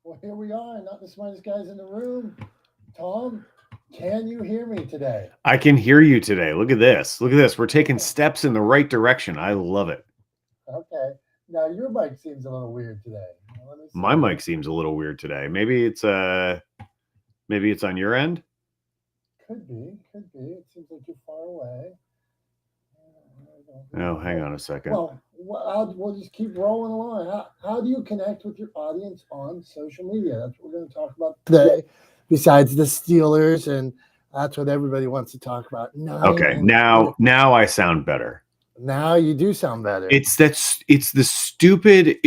Well, here we are, not the smartest guys in the room. Tom, can you hear me today? I can hear you today. Look at this. Look at this. We're taking steps in the right direction. I love it. Okay. Now your mic seems a little weird today. Let me see. My mic seems a little weird today. Maybe it's on your end. Could be. It seems like you're far away. Oh, hang on a second. Well, we'll just keep rolling along. How do you connect with your audience on social media? That's what we're going to talk about today. Besides the Steelers, and that's what everybody wants to talk about. Okay, now I sound better. Now you do sound better. It's the stupid.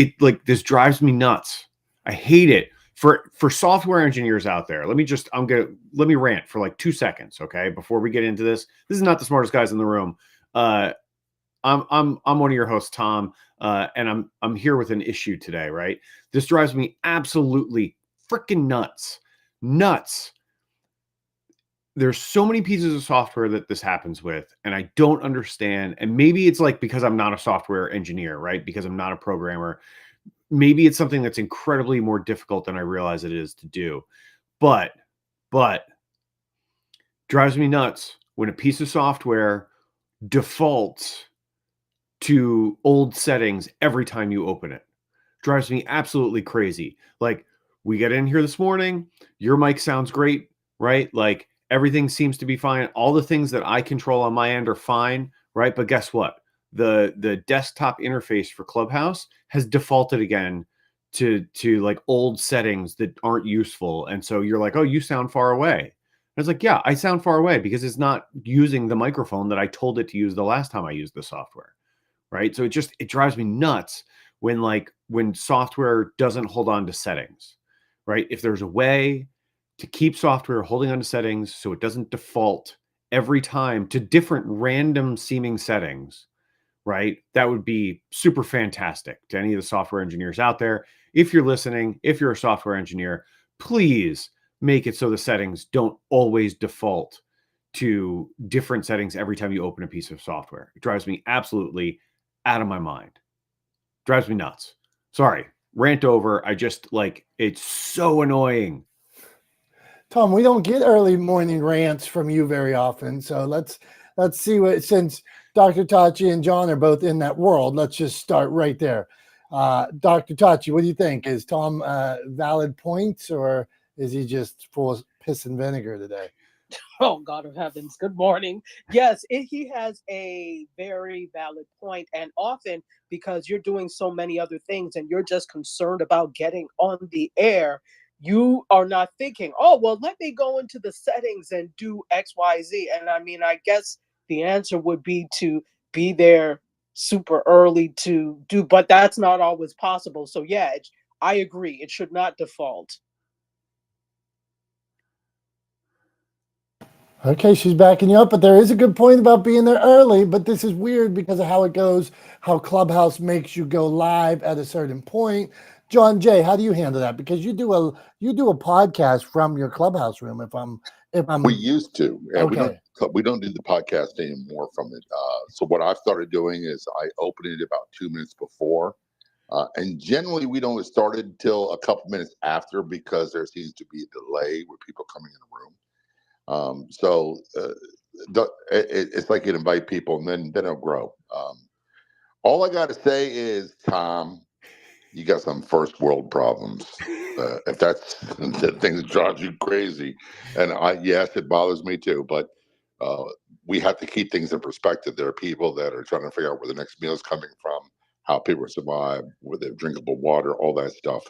This drives me nuts. I hate it. For software engineers out there, let me rant for like 2 seconds, okay? Before we get into this. This is not the smartest guys in the room. I'm one of your hosts, Tom, and I'm here with an issue today, right? This drives me absolutely freaking nuts. There's so many pieces of software that this happens with, and I don't understand. And maybe it's like because I'm not a software engineer, right? Because I'm not a programmer. Maybe it's something that's incredibly more difficult than I realize it is to do. But drives me nuts when a piece of software defaults to old settings every time you open it. Drives me absolutely crazy. Like, we get in here this morning, your mic sounds great, right? Like, everything seems to be fine. All the things that I control on my end are fine, right? But guess what? The desktop interface for Clubhouse has defaulted again to like old settings that aren't useful. And so you're like, oh, you sound far away. And it's like, yeah, I sound far away because it's not using the microphone that I told it to use the last time I used the software, right? So it drives me nuts when software doesn't hold on to settings, right? If there's a way to keep software holding on to settings so it doesn't default every time to different random seeming settings, right? That would be super fantastic to any of the software engineers out there. If you're listening, if you're a software engineer, please make it so the settings don't always default to different settings every time you open a piece of software. It drives me absolutely out of my mind. Drives me nuts. Sorry, rant over. It's so annoying. Tom, we don't get early morning rants from you very often. So let's see since Dr. Tachi and John are both in that world, let's just start right there. Dr. Tachi, what do you think? Is Tom valid points, or is he just full of piss and vinegar today? Oh, God of heavens. Good morning. Yes, he has a very valid point. And often because you're doing so many other things and you're just concerned about getting on the air, you are not thinking, oh, well, let me go into the settings and do X, Y, Z. And I mean, I guess the answer would be to be there super early to do, but that's not always possible. So yeah, I agree. It should not default. Okay, she's backing you up, but there is a good point about being there early, but this is weird because of how it goes, how Clubhouse makes you go live at a certain point. John Jay, how do you handle that? Because you do a podcast from your Clubhouse room. We used to. Okay. We don't do the podcast anymore from it. So what I've started doing is I open it about 2 minutes before. And generally we don't start it until a couple minutes after because there seems to be a delay with people coming in the room. It's like you invite people and then it'll grow. All I got to say is, Tom, you got some first world problems. If that's the thing that drives you crazy, and yes, it bothers me too. But we have to keep things in perspective. There are people that are trying to figure out where the next meal is coming from, how people survive, where they have drinkable water, all that stuff.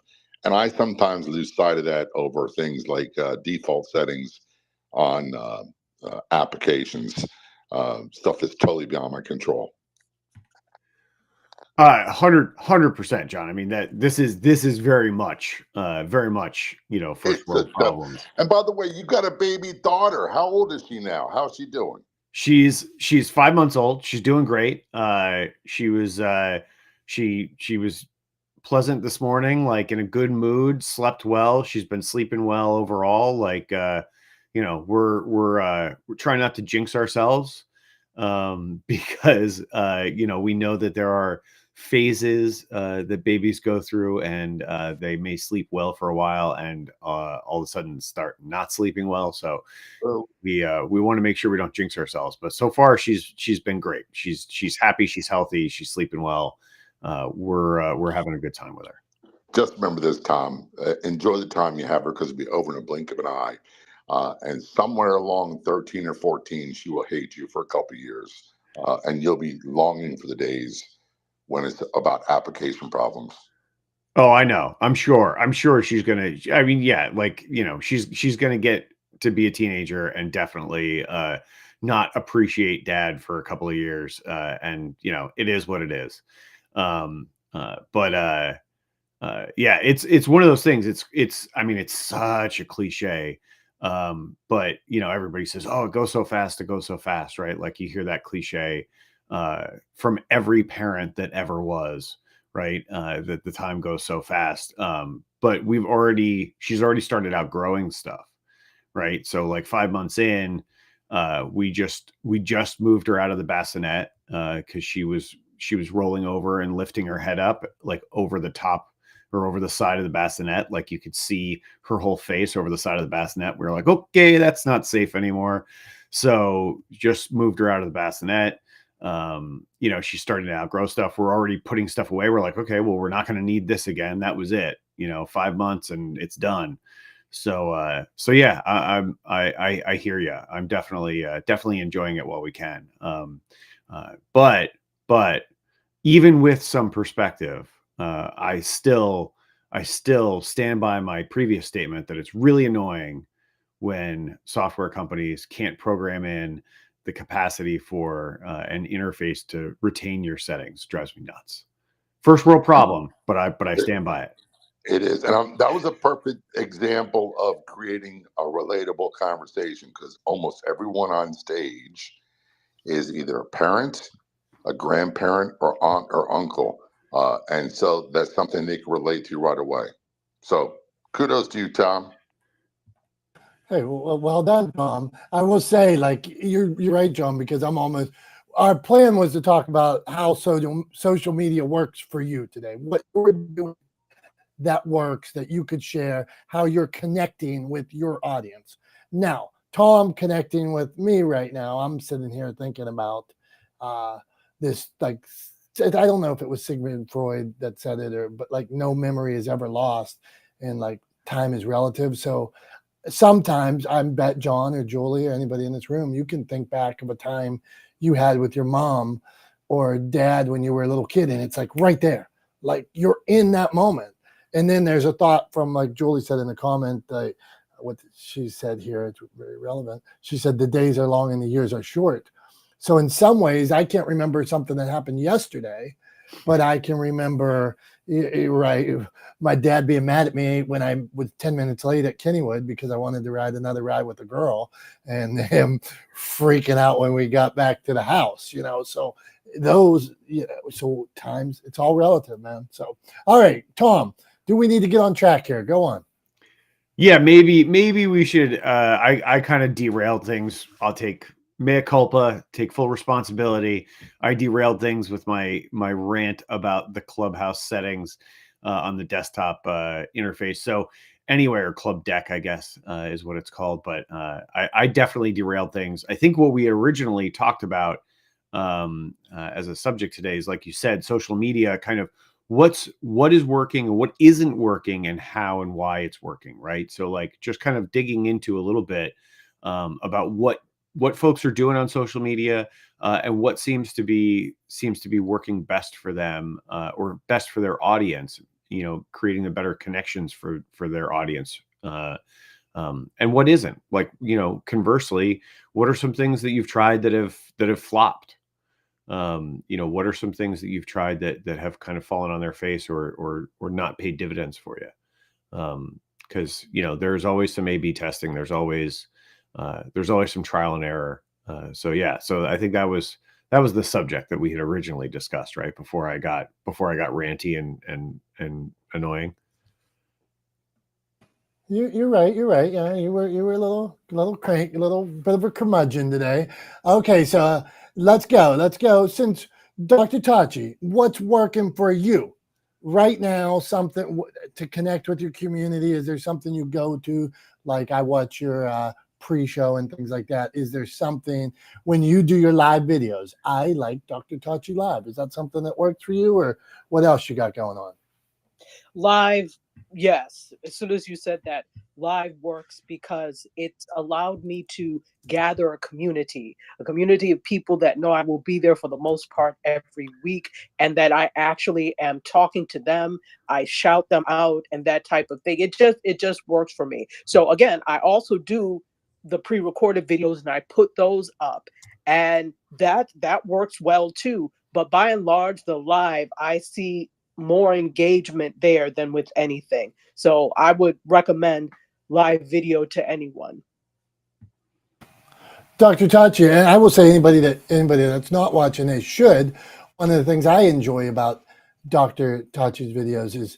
And I sometimes lose sight of that over things like default settings on applications, stuff that's totally beyond my control. 100%, John. I mean, that this is very much, first It's world a tough. problems. And by the way, you got a baby daughter. How old is she now? How's she doing? She's 5 months old. She's doing great. She was pleasant this morning, like in a good mood, slept well. She's been sleeping well overall. Like, we're trying not to jinx ourselves, because, we know that there are phases that babies go through, and they may sleep well for a while and all of a sudden start not sleeping well. So Oh, we want to make sure we don't jinx ourselves. But so far, she's been great. She's happy. She's healthy. She's sleeping well. We're having a good time with her. just remember this, Tom. Enjoy the time you have her because it'll be over in a blink of an eye. And somewhere along 13 or 14, she will hate you for a couple of years. And you'll be longing for the days when it's about application problems. Oh, I know. I'm sure she's gonna. I mean, yeah, like, she's gonna get to be a teenager and definitely not appreciate dad for a couple of years. And it is what it is. But yeah, it's one of those things. I mean, it's such a cliche. But everybody says, "Oh, it goes so fast, it goes so fast," right? Like, you hear that cliche from every parent that ever was, right? That the time goes so fast. But she's already started outgrowing stuff, right? So, like, 5 months in, we just moved her out of the bassinet because she was rolling over and lifting her head up, like, over the top or over the side of the bassinet. Like, you could see her whole face over the side of the bassinet. We were like, okay, that's not safe anymore. So just moved her out of the bassinet. She's starting to outgrow stuff. We're already putting stuff away. We're like, okay, well, we're not going to need this again. That was it. 5 months and it's done. So yeah, I hear you. I'm definitely enjoying it while we can. But even with some perspective, I still stand by my previous statement that it's really annoying when software companies can't program in the capacity for an interface to retain your settings. Drives me nuts. First world problem, but I stand by it. It is. And that was a perfect example of creating a relatable conversation because almost everyone on stage is either a parent, a grandparent, or aunt or uncle. And so that's something they can relate to right away. So kudos to you, Tom. Hey, well done, Tom. I will say, like, you're right, John, because our plan was to talk about how social media works for you today. What you're doing that works, that you could share, how you're connecting with your audience. Now, Tom connecting with me right now, I'm sitting here thinking about this, like, I don't know if it was Sigmund Freud that said it, but like, no memory is ever lost and like time is relative. So sometimes I bet John or Julie or anybody in this room, you can think back of a time you had with your mom or dad when you were a little kid, and it's like right there, like you're in that moment. And then there's a thought from, like Julie said in the comment, what she said here, it's very relevant. She said the days are long and the years are short. So in some ways, I can't remember something that happened yesterday, but I can remember, right, my dad being mad at me when I was 10 minutes late at Kennywood because I wanted to ride another ride with a girl, and him freaking out when we got back to the house, so those, so times, it's all relative, man. So, all right, Tom, do we need to get on track here? Go on. Yeah, maybe we should. I kind of derailed things. I'll take mea culpa, take full responsibility. I derailed things with my rant about the Clubhouse settings on the desktop interface. So anyway, or Club Deck, I guess, is what it's called. But I definitely derailed things. I think what we originally talked about as a subject today is, like you said, social media, kind of what is working and what isn't working and how and why it's working, right? So, like, just kind of digging into a little bit about what folks are doing on social media and what seems to be working best for them or best for their audience, creating the better connections for their audience, and what isn't. Like, conversely, what are some things that you've tried that have flopped? What are some things that you've tried that have kind of fallen on their face or not paid dividends for you? Because there's always some A/B testing. There's always some trial and error. So I think that was the subject that we had originally discussed, right? Before I got ranty and annoying. You're right. You're right. Yeah, you were a little crank, a little bit of a curmudgeon today. Okay, so let's go. Since Dr. Tachi, what's working for you right now? Something to connect with your community? Is there something you go to? Like I watch your pre-show and things like that. Is there something when you do your live videos? I like Dr. Tachi Live. Is that something that works for you, or what else you got going on? Live, yes. As soon as you said that, live works because it's allowed me to gather a community of people that know I will be there for the most part every week, and that I actually am talking to them. I shout them out and that type of thing. It just works for me. So again, I also do the pre-recorded videos and I put those up, and that works well too. But by and large, the live, I see more engagement there than with anything. So I would recommend live video to anyone. Dr. Tachi, and I will say anybody that's not watching, they should. One of the things I enjoy about Dr. Tachi's videos is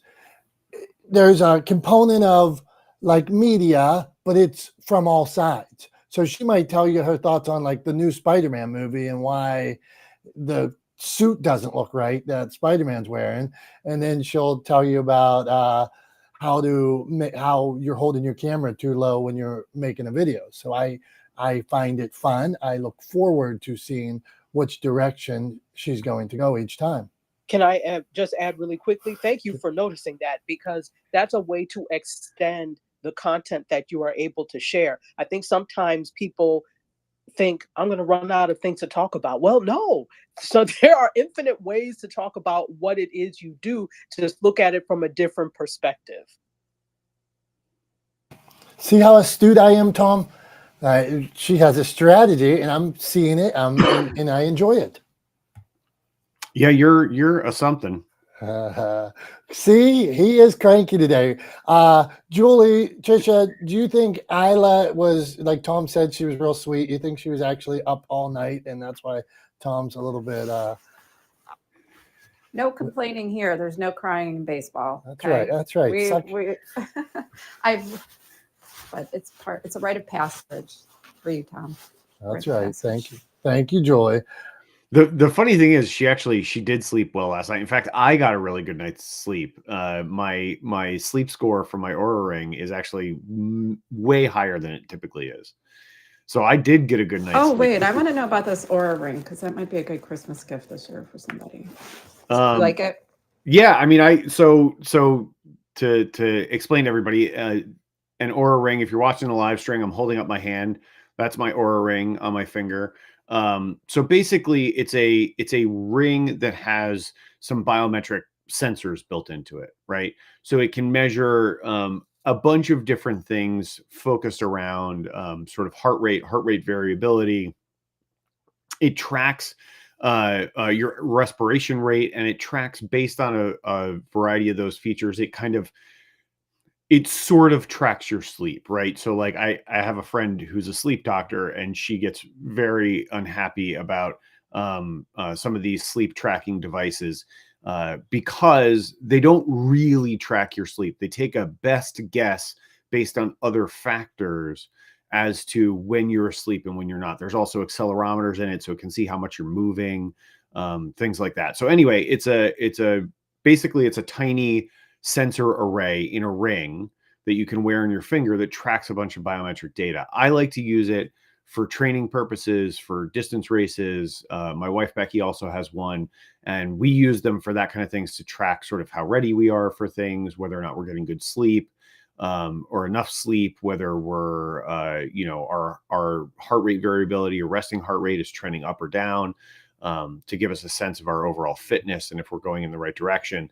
there's a component of like media, but it's from all sides. So she might tell you her thoughts on like the new Spider-Man movie and why the suit doesn't look right that Spider-Man's wearing, and then she'll tell you about how you're holding your camera too low when you're making a video. So I find it fun. I look forward to seeing which direction she's going to go each time. Can I just add really quickly? Thank you for noticing that, because that's a way to extend the content that you are able to share. I think sometimes people think I'm going to run out of things to talk about. Well, no. So there are infinite ways to talk about what it is you do. To just look at it from a different perspective. See how astute I am, Tom? She has a strategy, and I'm seeing it, and I enjoy it. Yeah, you're a something. See, he is cranky today. Julie, Trisha, do you think Isla was, like Tom said, she was real sweet? You think she was actually up all night, and that's why Tom's a little bit... No complaining here. There's no crying in baseball. That's right. That's right. But it's a rite of passage for you, Tom. That's right. Thank you, Julie. The funny thing is she did sleep well last night. In fact, I got a really good night's sleep. My sleep score for my Oura Ring is actually way higher than it typically is. So I did get a good night's sleep. Oh, wait, I want to know about this Oura Ring, because that might be a good Christmas gift this year for somebody. Like it? Yeah, I mean, so to explain to everybody, an Oura Ring, if you're watching the live stream, I'm holding up my hand. That's my Oura Ring on my finger. So basically it's a ring that has some biometric sensors built into it, right? So it can measure a bunch of different things focused around sort of heart rate variability. It tracks your respiration rate, and it tracks based on a variety of those features. It sort of tracks your sleep, right? So like I have a friend who's a sleep doctor, and she gets very unhappy about some of these sleep tracking devices because they don't really track your sleep. They take a best guess based on other factors as to when you're asleep and when you're not. There's also accelerometers in it, so it can see how much you're moving, things like that. So anyway, it's a tiny sensor array in a ring that you can wear on your finger that tracks a bunch of biometric data. I like to use it for training purposes, for distance races. My wife Becky also has one, and we use them for that kind of things, to track sort of how ready we are for things, whether or not we're getting good sleep, or enough sleep, whether we're our heart rate variability or resting heart rate is trending up or down, to give us a sense of our overall fitness and if we're going in the right direction.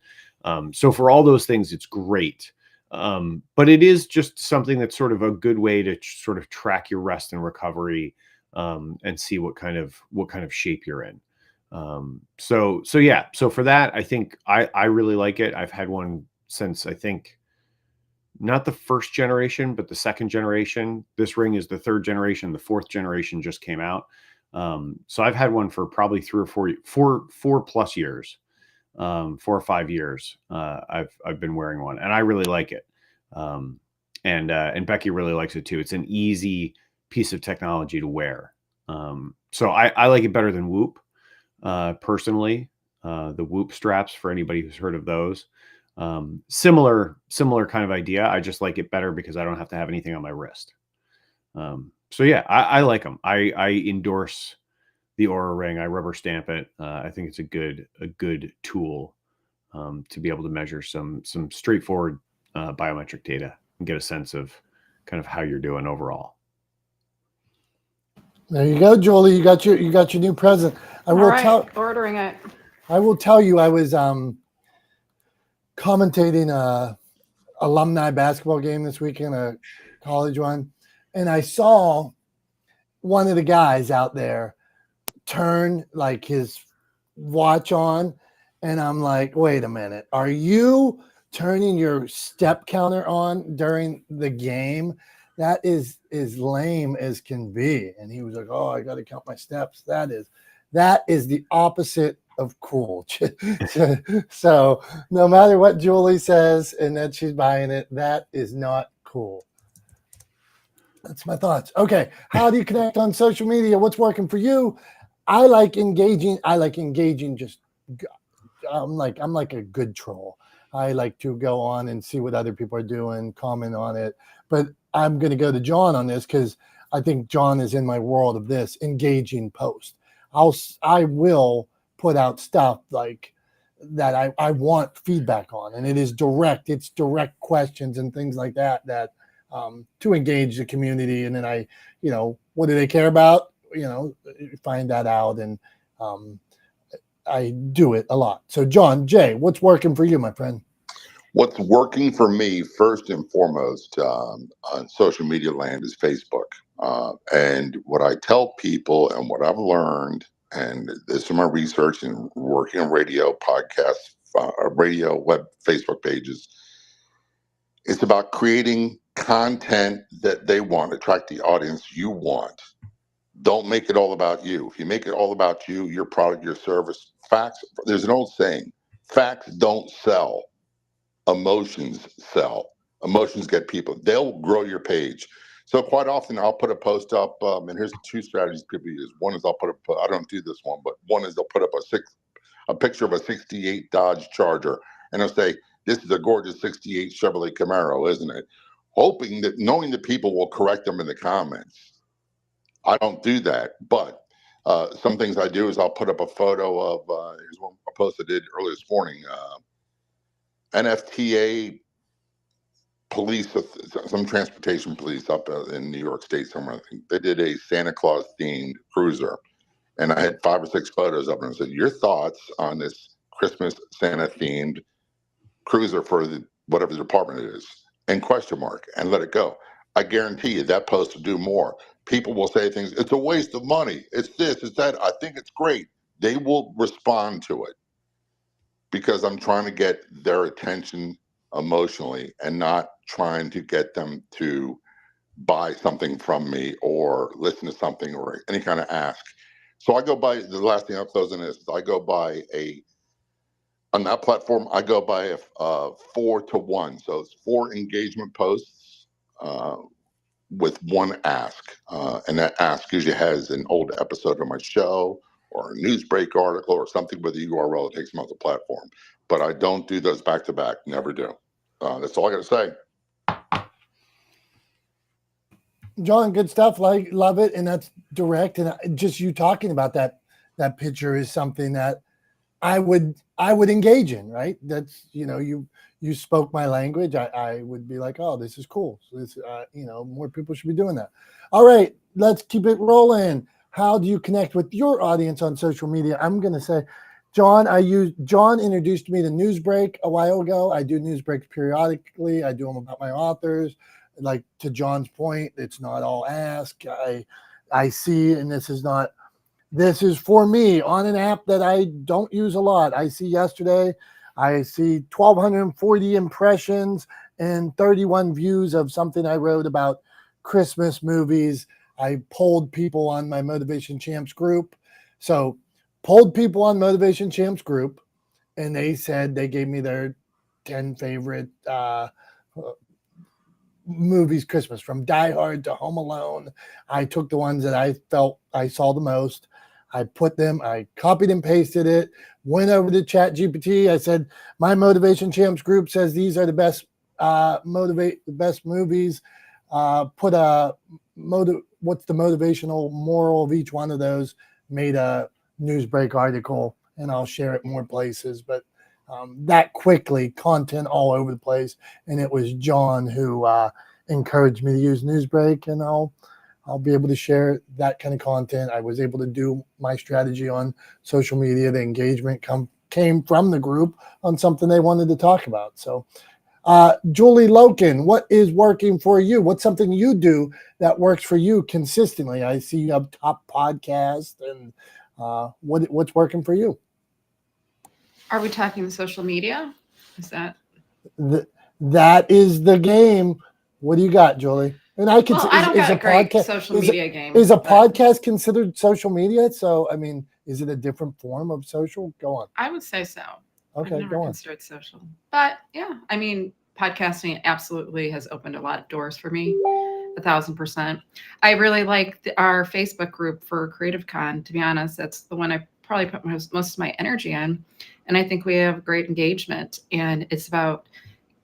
So for all those things, it's great. But it is just something that's sort of a good way to sort of track your rest and recovery, and see what kind of shape you're in. So yeah. So for that, I think I really like it. I've had one since, I think, not the first generation, but the second generation. This ring is the third generation. The fourth generation just came out. So I've had one for probably 4 plus years, 4 or 5 years. I've been wearing one, and I really like it. And Becky really likes it too. It's an easy piece of technology to wear. So I like it better than Whoop, personally. The Whoop straps, for anybody who's heard of those. Similar kind of idea. I just like it better because I don't have to have anything on my wrist. So yeah, I like them. I endorse the Aura Ring. I rubber stamp it. I think it's a good tool to be able to measure some straightforward biometric data and get a sense of kind of how you're doing overall. There you go, Julie. You got your new present. Ordering it. I will tell you, I was commentating a alumni basketball game this weekend, a college one, and I saw one of the guys out there turn like his watch on, and I'm like, wait a minute, are you turning your step counter on during the game? That is as lame as can be. And he was like, oh, I got to count my steps. That is the opposite of cool. So no matter what Julie says and that she's buying it, that is not cool. That's my thoughts. Okay. How do you connect on social media? What's working for you? I like engaging. Just, I'm like a good troll. I like to go on and see what other people are doing, comment on it. But I'm going to go to John on this because I think John is in my world of this engaging post. I will put out stuff like that I want feedback on, and it is direct. It's direct questions and things like that to engage the community. And then what do they care about? Find that out, and I do it a lot. So John, Jay, what's working for you, my friend? What's working for me, first and foremost, on social media land is Facebook. And what I tell people and what I've learned, and this is my research and working on radio, podcasts, radio, web, Facebook pages, it's about creating content that they want, attract the audience you want. Don't make it all about you. If you make it all about you, your product, your service, facts, there's an old saying, facts don't sell. Emotions sell. Emotions get people. They'll grow your page. So quite often I'll put a post up, and here's 2 strategies people use. One is I don't do this one, but one is they'll put up a picture of a 68 Dodge Charger, and they'll say, this is a gorgeous 68 Chevrolet Camaro, isn't it? Knowing that people will correct them in the comments. I don't do that, but some things I do is I'll put up a photo of, here's a post I did earlier this morning, NFTA police, some transportation police up in New York State somewhere. I think they did a Santa Claus themed cruiser, and I had 5 or 6 photos of it and said, your thoughts on this Christmas Santa themed cruiser for whatever the department it is, and question mark, and let it go. I guarantee you that post will do more. People will say things, it's a waste of money, it's this, it's that, I think it's great. They will respond to it because I'm trying to get their attention emotionally and not trying to get them to buy something from me or listen to something or any kind of ask. So I go by, the last thing I'll close on is I go by on that platform, I go by a 4-to-1. So it's 4 engagement posts with 1 ask. And that ask usually has an old episode of my show or a news break article or something with a URL that takes them off the platform. But I don't do those back to back, never do. That's all I got to say. John, good stuff. Love it. And that's direct. And just you talking about that picture is something that I would engage in, right? That's, you spoke my language. I would be like, oh, this is cool. So this, more people should be doing that. All right, let's keep it rolling. How do you connect with your audience on social media? I'm going to say, John introduced me to Newsbreak a while ago. I do Newsbreaks periodically. I do them about my authors. Like, to John's point, it's not all ask. I see, and this is not This is for me on an app that I don't use a lot. I see yesterday, I see 1,240 impressions and 31 views of something I wrote about Christmas movies. I polled people on my Motivation Champs group. So polled people on Motivation Champs group, and they said they gave me their 10 favorite movies Christmas, from Die Hard to Home Alone. I took the ones that I felt I saw the most. I copied and pasted it, went over to ChatGPT. I said, my Motivation Champs group says these are the best movies. What's the motivational moral of each one of those? Made a Newsbreak article, and I'll share it more places. But that quickly, content all over the place. And it was John who encouraged me to use Newsbreak, and I'll be able to share that kind of content. I was able to do my strategy on social media. The engagement came from the group on something they wanted to talk about. So Julie Loken, what is working for you? What's something you do that works for you consistently? I see you have top podcast, and what's working for you? Are we talking social media? Is that? That is the game. What do you got, Julie? And I can. Well, I don't got a great social media game. Is a podcast considered social media? So, I mean, is it a different form of social? Go on. I would say so. Okay, I've never go on. considered social, but yeah, I mean, podcasting absolutely has opened a lot of doors for me. 1,000%. I really like our Facebook group for Creative Con. To be honest, that's the one I probably put most of my energy in, and I think we have great engagement. And it's about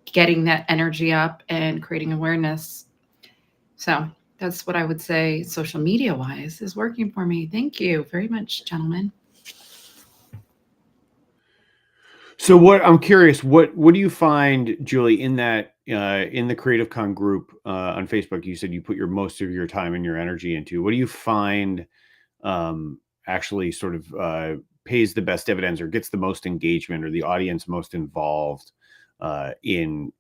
getting that energy up and creating awareness. So that's what I would say social media wise is working for me. Thank you very much, gentlemen. So I'm curious, what do you find, Julie, in that in the Creative Con group on Facebook? You said you put most of your time and your energy into. What do you find actually sort of pays the best dividends or gets the most engagement or the audience most involved in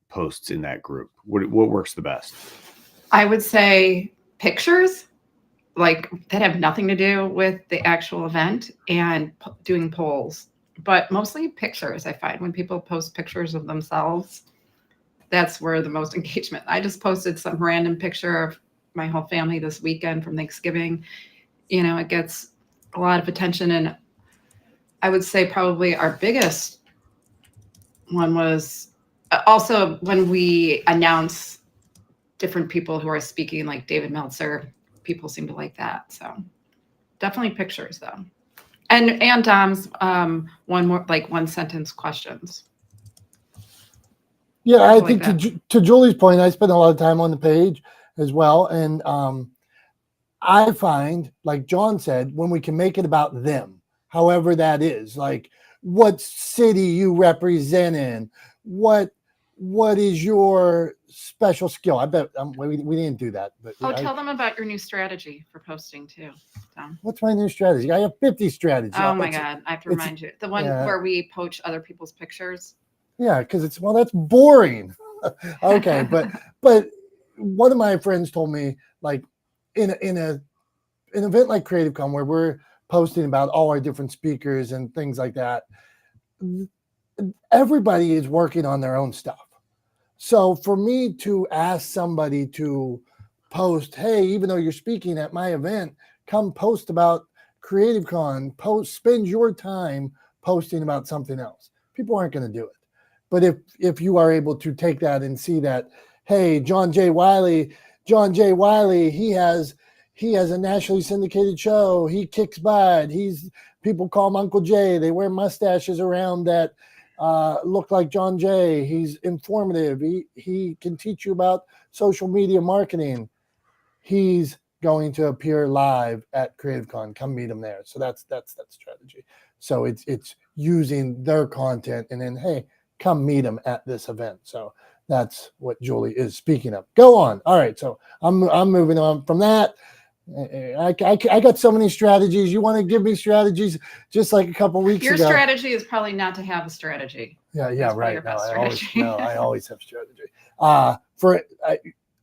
posts in that group? What works the best? I would say pictures, like that have nothing to do with the actual event, and doing polls, but mostly pictures. I find when people post pictures of themselves, that's where the most engagement. I just posted some random picture of my whole family this weekend from Thanksgiving. You know, it gets a lot of attention. And I would say probably our biggest one was also when we announce different people who are speaking, like David Meltzer. People seem to like that. So definitely pictures though. And Dom's one more, like one sentence questions. Yeah, I think to Julie's point, I spend a lot of time on the page as well. And I find, like John said, when we can make it about them, however that is, like what city you represent in, what is your special skill? I bet we didn't do that. But tell them about your new strategy for posting too, Tom. What's my new strategy? I have 50 strategies. Oh my God, I have to remind you. The one where we poach other people's pictures. Yeah, because that's boring. Okay, but one of my friends told me, like in an event like Creative Con where we're posting about all our different speakers and things like that, everybody is working on their own stuff. So for me to ask somebody to post, hey, even though you're speaking at my event, come post about Creative Con, spend your time posting about something else. People aren't going to do it. But if you are able to take that and see that, hey, John J. Wiley, he has a nationally syndicated show. He kicks butt. People call him Uncle Jay. They wear mustaches around that look like John Jay. He's informative. He can teach you about social media marketing. He's going to appear live at Creative Con. Come meet him there. So that's that strategy. So it's using their content and then, hey, come meet them at this event. So that's what Julie is speaking of. Go on. All right. So I'm moving on from that. I got so many strategies. You want to give me strategies just like a couple weeks ago? Your strategy is probably not to have a strategy. Yeah, That's right. No, I always have strategy. A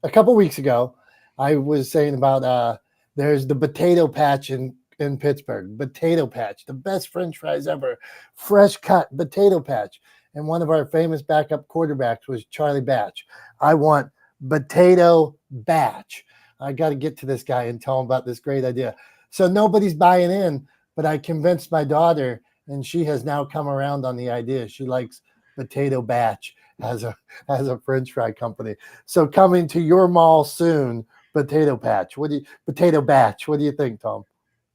couple weeks ago, I was saying about there's the potato patch in in Pittsburgh. Potato Patch, the best French fries ever. Fresh cut potato patch. And one of our famous backup quarterbacks was Charlie Batch. I want potato batch. I got to get to this guy and tell him about this great idea. So nobody's buying in, but I convinced my daughter, and she has now come around on the idea. She likes potato batch as a French fry company. So coming to your mall soon, potato patch. Potato batch? What do you think, Tom?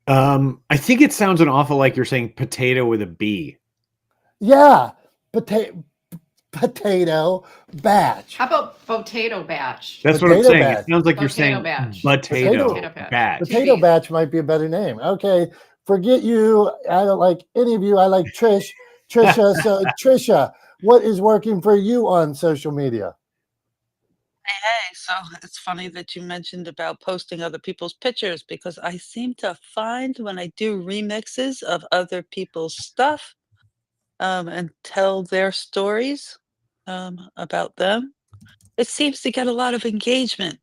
I think it sounds an awful like you're saying potato with a B. Yeah, potato batch. How about potato batch? That's what I'm Potato saying. batch. It sounds like you're Potato saying batch. potato Potato batch. batch. Potato B's. batch might be a better name. Okay, forget you. I don't like any of you. I like Trisha. So Trisha, what is working for you on social media? Hey, so it's funny that you mentioned about posting other people's pictures because I seem to find when I do remixes of other people's stuff and tell their stories about them, it seems to get a lot of engagement.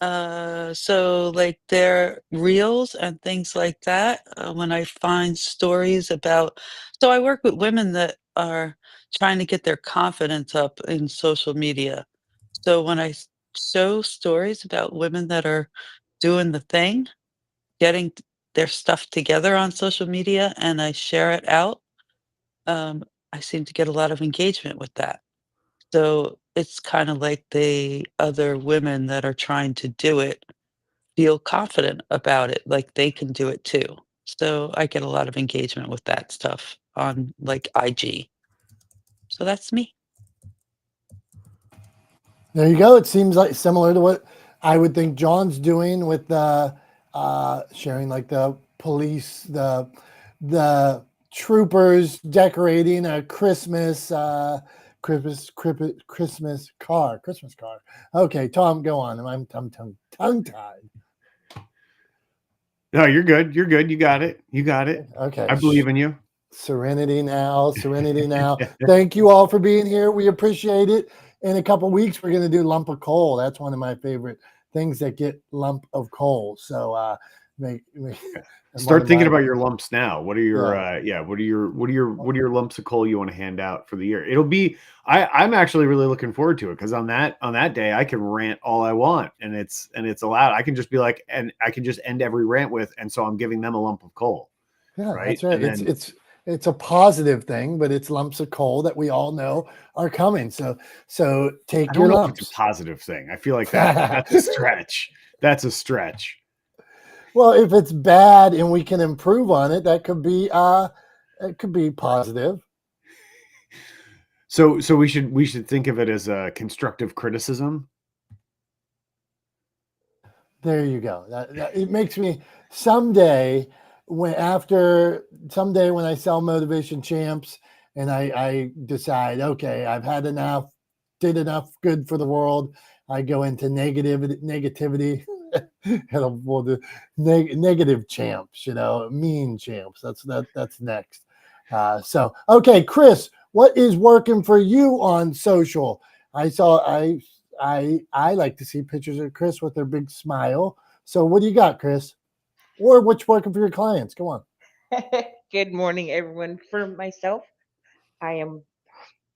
So like their reels and things like that, when I find stories about, so I work with women that are trying to get their confidence up in social media. So when I show stories about women that are doing the thing, getting their stuff together on social media and I share it out, I seem to get a lot of engagement with that. So it's kind of like the other women that are trying to do it feel confident about it, like they can do it too. So I get a lot of engagement with that stuff on like IG. So that's me. There you go. It seems like similar to what I would think John's doing with the sharing, like the police, the troopers decorating a Christmas car. Okay, Tom, go on. I'm tongue tied. No, you're good. You're good. You got it. You got it. Okay. I believe in you. Serenity now. Thank you all for being here. We appreciate it. In a couple weeks, we're going to do lump of coal. That's one of my favorite things that get lump of coal. So Start thinking about your lumps now. What are your Yeah. what are your lumps of coal you want to hand out for the year? It'll be I'm actually really looking forward to it because on that day I can rant all I want and it's allowed. I can just be like, and I can just end every rant with, and so I'm giving them a lump of coal. Yeah, Right. that's right. And then, It's a positive thing, but it's lumps of coal that we all know are coming. So take I your don't know if lumps. it's a positive thing. I feel like that's a stretch. That's a stretch. Well, if it's bad and we can improve on it, that could be it could be positive. So we should think of it as a constructive criticism. There you go. It makes me someday when I sell Motivation Champs and I decide, okay, I've had enough, did enough good for the world. I go into negativity. We'll do negative champs, mean champs. That's next. So okay, Chris, what is working for you on social? I like to see pictures of Chris with their big smile. So what do you got, Chris? Or what's working for your clients? Go on. Good morning, everyone. For myself, I am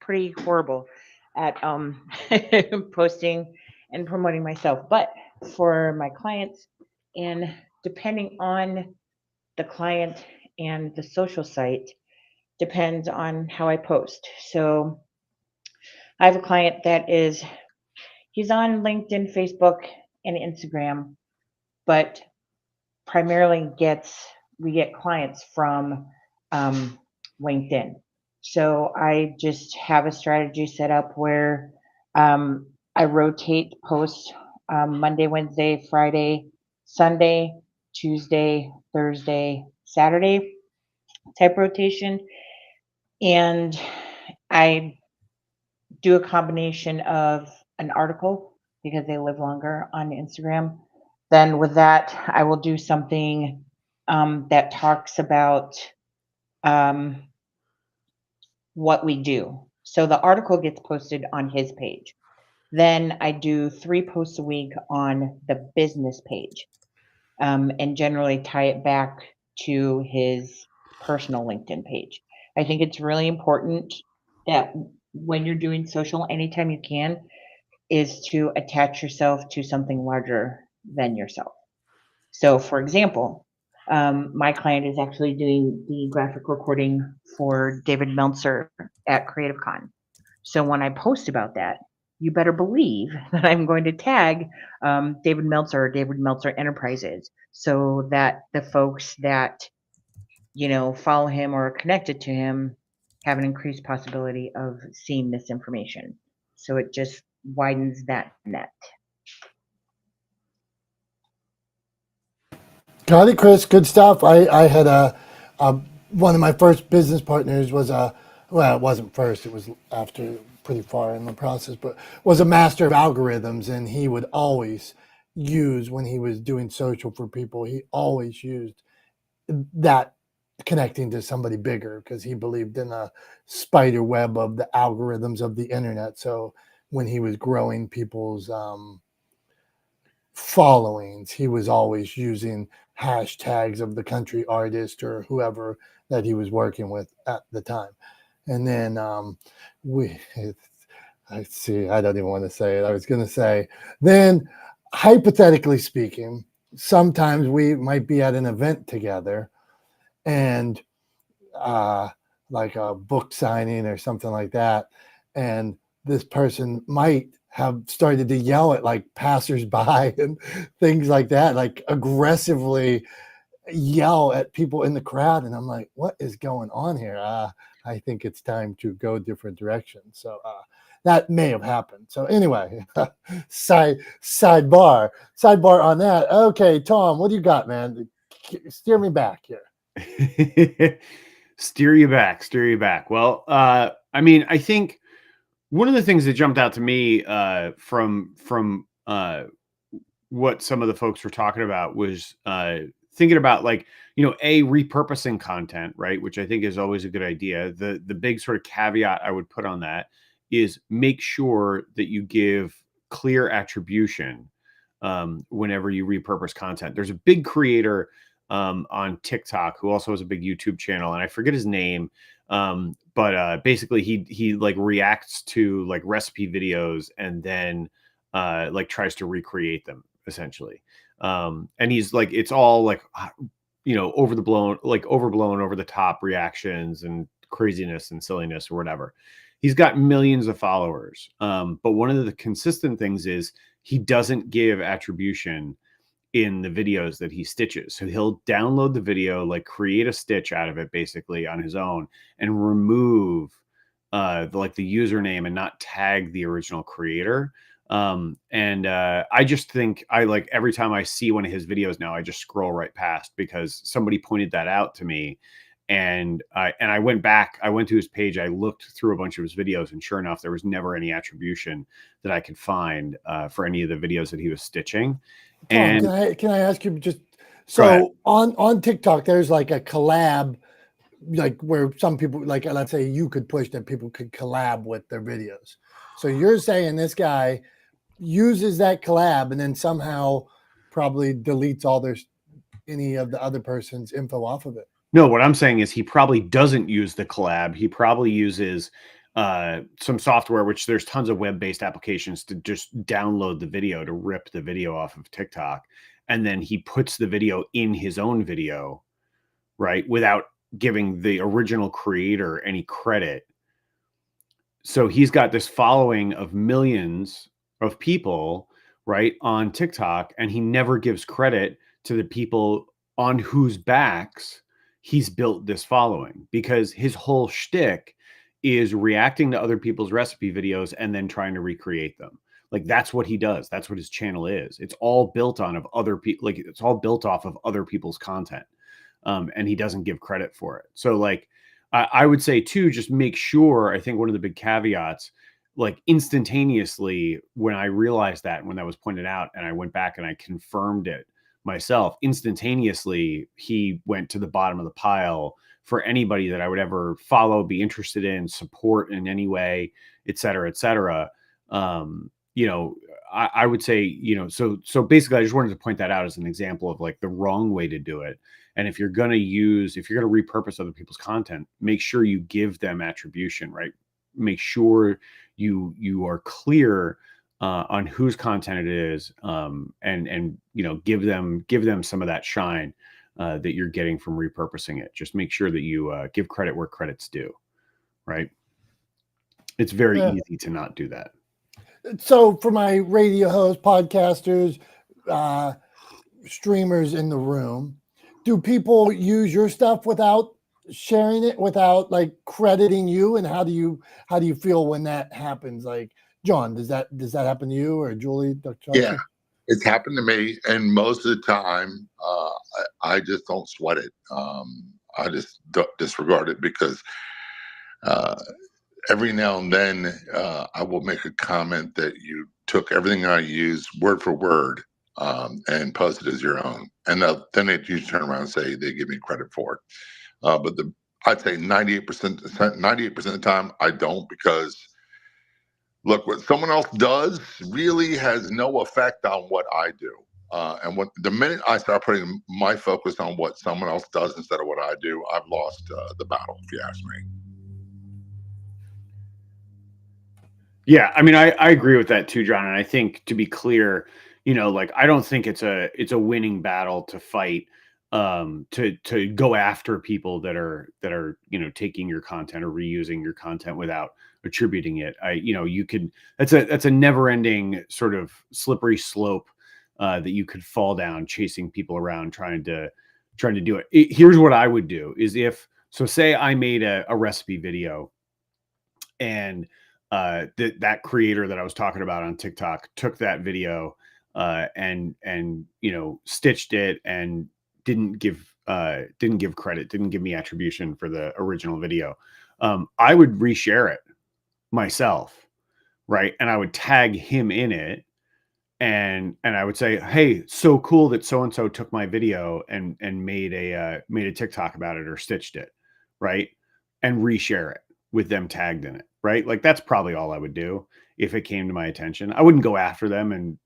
pretty horrible at posting and promoting myself. But for my clients, and depending on the client and the social site, depends on how I post. So I have a client that he's on LinkedIn, Facebook, and Instagram, but primarily we get clients from LinkedIn. So I just have a strategy set up where I rotate posts Monday, Wednesday, Friday, Sunday, Tuesday, Thursday, Saturday type rotation. And I do a combination of an article because they live longer on Instagram. Then with that, I will do something that talks about what we do. So the article gets posted on his page. Then I do 3 posts a week on the business page and generally tie it back to his personal LinkedIn page. I think it's really important that when you're doing social, anytime you can, is to attach yourself to something larger than yourself. So, for example, my client is actually doing the graphic recording for David Meltzer at Creative Con. So when I post about that, you better believe that I'm going to tag David Meltzer or David Meltzer Enterprises, so that the folks that follow him or are connected to him have an increased possibility of seeing this information. So it just widens that net. Got it, Chris. Good stuff. I had a one of my first business partners was well, it wasn't first. It was after, pretty far in the process, but was a master of algorithms, and he would always use, when he was doing social for people, he always used that connecting to somebody bigger, because he believed in a spider web of the algorithms of the internet. So when he was growing people's followings, he was always using hashtags of the country artist or whoever that he was working with at the time. And then I see, I don't even want to say it. I was going to say, then hypothetically speaking, sometimes we might be at an event together, and like a book signing or something like that, and this person might have started to yell at like passersby and things like that, like aggressively yell at people in the crowd, and I'm like, what is going on here? I think it's time to go a different direction. So that may have happened. So anyway, sidebar on that. Okay, Tom, what do you got, man? Steer me back here. Steer you back. Well, I mean, I think one of the things that jumped out to me from what some of the folks were talking about was thinking about, like, repurposing content, right? Which I think is always a good idea. The big sort of caveat I would put on that is make sure that you give clear attribution whenever you repurpose content. There's a big creator on TikTok who also has a big YouTube channel, and I forget his name. But basically he like reacts to like recipe videos and then like tries to recreate them essentially. And he's like, it's all like, overblown, over the top reactions and craziness and silliness or whatever. He's got millions of followers. But one of the consistent things is he doesn't give attribution in the videos that he stitches. So he'll download the video, like create a stitch out of it basically on his own, and remove the username and not tag the original creator. I just think every time I see one of his videos now, I just scroll right past, because somebody pointed that out to me. And I went to his page, I looked through a bunch of his videos, and sure enough, there was never any attribution that I could find for any of the videos that he was stitching. Tom, And can I ask you just, so on TikTok, there's like a collab, like where some people, like let's say you could push that people could collab with their videos. So you're saying this guy uses that collab and then somehow probably deletes any of the other person's info off of it? No, what I'm saying is he probably doesn't use the collab. He probably uses some software, which there's tons of web-based applications to just download the video, to rip the video off of TikTok. And then he puts the video in his own video, right? Without giving the original creator any credit. So he's got this following of millions of people, right, on TikTok, and he never gives credit to the people on whose backs he's built this following, because his whole shtick is reacting to other people's recipe videos and then trying to recreate them. Like, that's what he does. That's what his channel is. It's all built on of other people. Like, it's all built off of other people's content. And he doesn't give credit for it. So like, I would say too, just make sure, I think one of the big caveats, like instantaneously when I realized that, when that was pointed out, and I went back and I confirmed it myself, instantaneously, he went to the bottom of the pile for anybody that I would ever follow, be interested in, support in any way, et cetera, et cetera. I would say, so basically I just wanted to point that out as an example of like the wrong way to do it. And if you're going to repurpose other people's content, make sure you give them attribution, right? Make sure you are clear on whose content it is, and give them some of that shine that you're getting from repurposing it. Just make sure that you give credit where credit's due, right? It's very easy to not do that. So for my radio hosts, podcasters, streamers in the room, do people use your stuff without sharing it, without like crediting you? And how do you feel when that happens? Like, John, does that happen to you, or Julie, Dr. Chelsea? Yeah, it's happened to me, and most of the time, I just don't sweat it. I just disregard it, because every now and then I will make a comment that you took everything I use word for word and post it as your own, and then they usually turn around and say they give me credit for it. But I'd say 98% of the time I don't, because look, what someone else does really has no effect on what I do. And the minute I start putting my focus on what someone else does instead of what I do, I've lost the battle, if you ask me. Yeah, I mean, I agree with that too, John. And I think, to be clear, like, I don't think it's a winning battle to fight, to go after people that are taking your content or reusing your content without attributing it. That's a never ending sort of slippery slope that you could fall down, chasing people around trying to do it. Here's what I would do is, say I made a recipe video, and that creator that I was talking about on TikTok took that video and stitched it and didn't give credit, didn't give me attribution for the original video. I would reshare it myself, right? And I would tag him in it, and I would say, hey, so cool that so and so took my video and made a TikTok about it, or stitched it, right? And reshare it with them tagged in it, right? Like, that's probably all I would do if it came to my attention. I wouldn't go after them and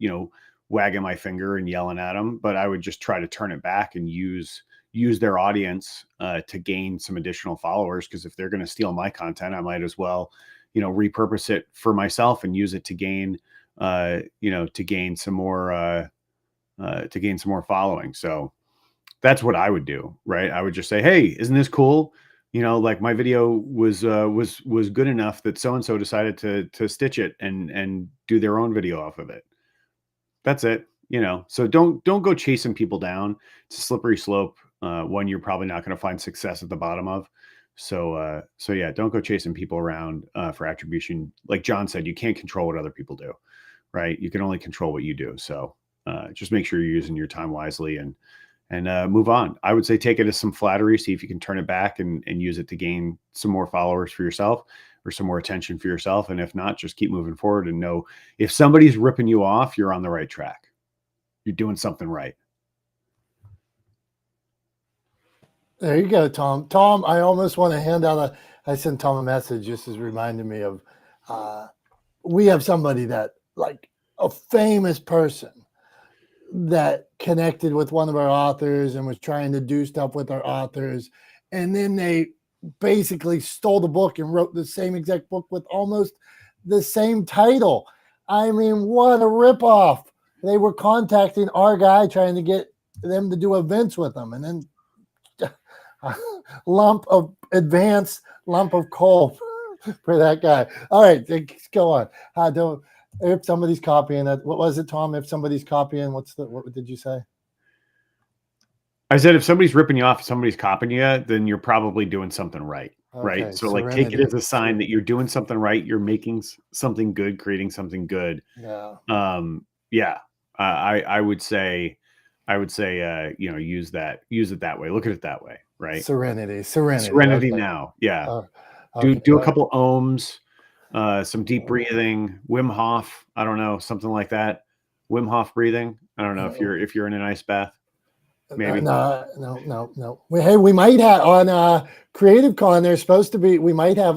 wagging my finger and yelling at them, but I would just try to turn it back and use their audience to gain some additional followers. Because if they're going to steal my content, I might as well repurpose it for myself and use it to gain some more following. So that's what I would do, right? I would just say, hey, isn't this cool? Like, my video was good enough that so and so decided to stitch it and do their own video off of it. That's it. So don't go chasing people down. It's a slippery slope, one you're probably not going to find success at the bottom of. So yeah, don't go chasing people around for attribution. Like John said, you can't control what other people do, right? You can only control what you do. So just make sure you're using your time wisely and move on. I would say take it as some flattery, see if you can turn it back and use it to gain some more followers for yourself, or some more attention for yourself. And if not, just keep moving forward and know, if somebody's ripping you off, you're on the right track. You're doing something right. There you go, Tom. Tom, I almost want to hand out I sent Tom a message. This is reminding me of, we have somebody that, like, a famous person that connected with one of our authors and was trying to do stuff with our authors. And then they basically stole the book and wrote the same exact book with almost the same title. I mean, what a ripoff. They were contacting our guy, trying to get them to do events with them. And then a lump of coal for that guy. All right, let's go on. If somebody's copying that, what was it, Tom? If somebody's copying, what did you say? I said, if somebody's ripping you off, if somebody's copying you, then you're probably doing something right. Okay, right. So serenity. Like, take it as a sign that you're doing something right. You're making something good, creating something good. Yeah. I would say, use it that way. Look at it that way. Right. Serenity Okay. Now. Yeah. Okay. Do a couple ohms. Some deep breathing, Wim Hof. I don't know, something like that. Wim Hof breathing. I don't know if you're in an ice bath. Maybe. No. We might have on Creative Con. There's supposed to be. We might have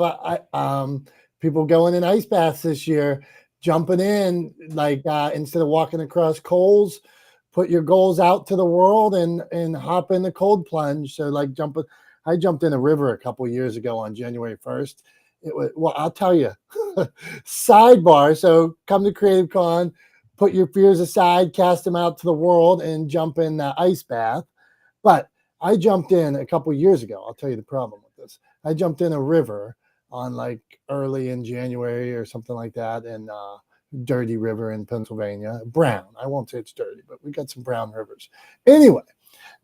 people going in ice baths this year, jumping in, like, instead of walking across coals, put your goals out to the world and hop in the cold plunge. So like I jumped in a river a couple of years ago on January 1st. It was, well, I'll tell you, sidebar. So come to Creative Con, put your fears aside, cast them out to the world, and jump in the ice bath. But I jumped in a couple of years ago. I'll tell you the problem with this. I jumped in a river on like early in January or something like that, in Dirty River in Pennsylvania. Brown. I won't say it's dirty, but we got some brown rivers. Anyway,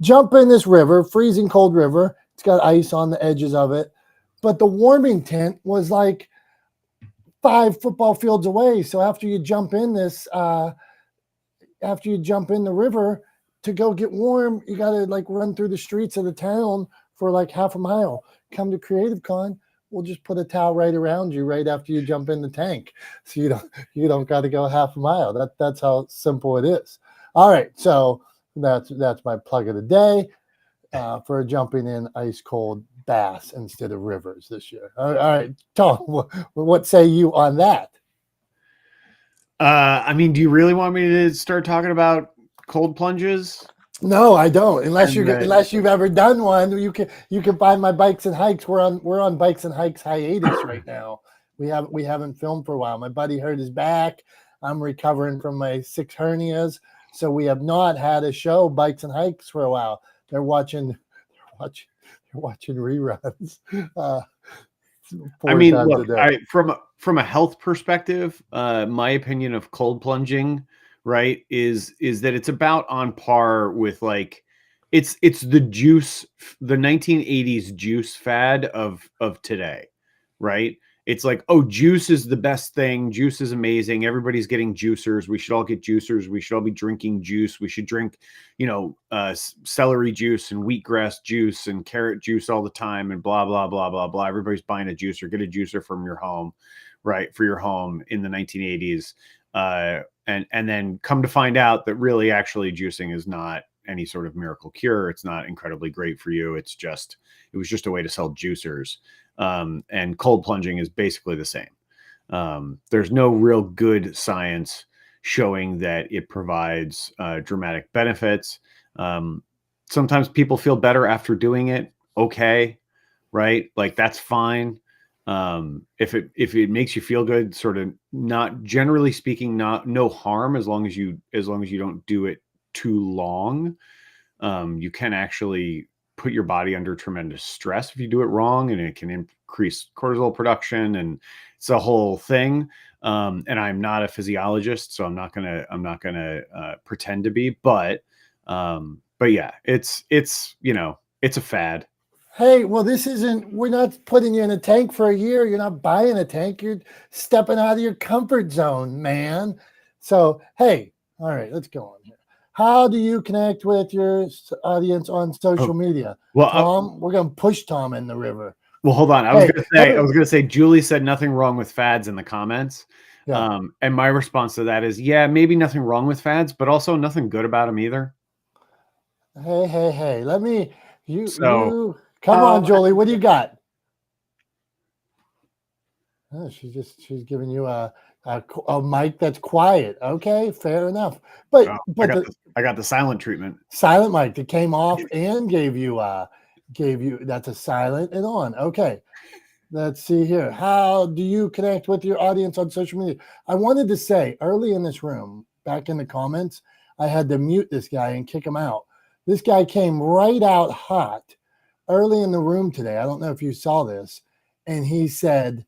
jump in this river, freezing cold river. It's got ice on the edges of it. But the warming tent was like 5 football fields away. So after you jump in the river to go get warm, you got to like run through the streets of the town for like half a mile. Come to Creative Con, we'll just put a towel right around you right after you jump in the tank. So you don't got to go half a mile. That's how simple it is. All right. So that's my plug of the day for jumping in ice cold baths instead of rivers this year. All right, Tom, what say you on that? I mean, do you really want me to start talking about cold plunges? No, I don't. Unless you've ever done one, you can find my bikes and hikes. We're on bikes and hikes hiatus right now. We haven't filmed for a while. My buddy hurt his back. I'm recovering from my 6 hernias, so we have not had a show bikes and hikes for a while. They're watching reruns. I mean, look, from a health perspective, my opinion of cold plunging, right, is that it's about on par with like it's the 1980s juice fad of today, right? It's like, oh, juice is the best thing. Juice is amazing. Everybody's getting juicers. We should all get juicers. We should all be drinking juice. We should drink, celery juice and wheatgrass juice and carrot juice all the time and blah, blah, blah, blah, blah. Everybody's buying a juicer. Get a juicer from your home, right, for your home in the 1980s. And then come to find out that really actually juicing is not any sort of miracle cure. It's not incredibly great for you. It was just a way to sell juicers. And cold plunging is basically the same. There's no real good science showing that it provides dramatic benefits. Sometimes people feel better after doing it. Okay, right? Like that's fine. If it makes you feel good, sort of, not generally speaking, no harm as long as you don't do it too long. You can actually put your body under tremendous stress if you do it wrong, and it can increase cortisol production, and it's a whole thing. And I'm not a physiologist, so I'm not gonna pretend to be, but yeah, it's a fad. Hey, well, we're not putting you in a tank for a year. You're not buying a tank. You're stepping out of your comfort zone, man. So, hey, all right, let's go on here. How do you connect with your audience on social media? Well, Tom, we're going to push Tom in the river. Well, hold on. I was going to say, Julie said nothing wrong with fads in the comments. Yeah. And my response to that is, yeah, maybe nothing wrong with fads, but also nothing good about them either. Hey, come on, Julie. What do you got? Oh, she's giving you a mic that's quiet. Okay, fair enough. But I got the silent treatment. Silent mic that came off and gave you that's a silent and on. Okay. Let's see here. How do you connect with your audience on social media? I wanted to say early in this room, back in the comments, I had to mute this guy and kick him out. This guy came right out hot early in the room today. I don't know if you saw this. And he said,